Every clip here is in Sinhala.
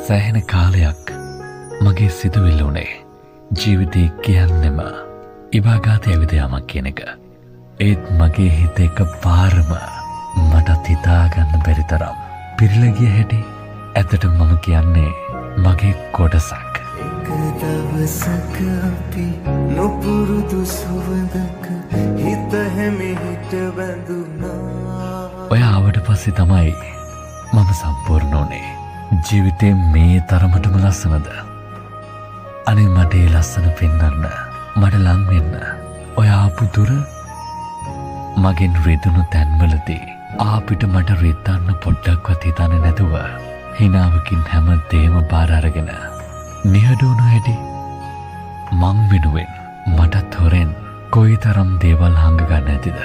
සෑහෙන කාලයක් මගේ සිතුවිල්ල උනේ ජීවිතේ කියන්නෙම ඉබාගාත ඇවිද යමක් කියන එක. ඒත් මගේ හිත එක පාරම මටත් හිතාගන්න බැරි තරම් පිරිලා ගිය හැටි. ඇත්තට මම කියන්නේ මගේ කොටසක්. එක දවසක අපි නොපුරුදු සුවඳක හිත හැමිහිට බැඳුනා. ඔය ආවට පස්සේ තමයි මම සම්පූර්ණ වුණේ. ජීවිතේ මේ තරමටම ලස්සනද? අනේ මට ඒ ලස්සන පෙන්වන්න, මට ලං වෙන්න. ඔය ආපු දුර මගෙන් රිදුණු තැන්වලදී ආපිට මට රිද්දන්න පොඩ්ඩක්වත් හිතන්නේ නැතුව හිනාවකින් හැම දේම බාර අරගෙන නිහඬවුණු හැටි. මං වෙනුවෙන් මටත් හොරෙන් කොයිතරම් දේවල් හංග ගන්න ඇතිද?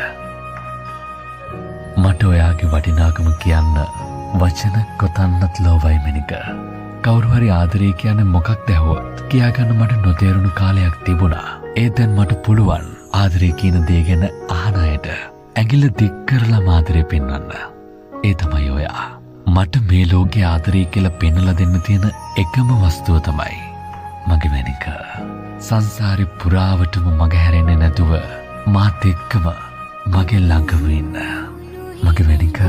මට ඔයාගේ වටිනාකම කියන්න වචන කොතන්නත් ලෝවයි මැනික. කවුරු හරි ආදරේ කියන්නේ මොකක්ද ඇහුවොත් කියාගන්න මට නොතේරුණු කාලයක් තිබුණා. ඒ දැන් මට පුළුවන් ආදරේ කියන දේ ගැන අහන අයට ඇඟිල්ල දික් කරලා ආදරේ පෙන්වන්න. ඒ තමයි ඔයා. මට මේ ලෝකේ ආදරේ කියලා පෙන්වලා දෙන්න තියෙන එකම වස්තුව තමයි මගේ මැනික. සංසාරේ පුරාවටම මග හැරෙන්නේ නැතුව මාත් එක්කම මගේ ළඟම ඉන්න මගේ මැනික.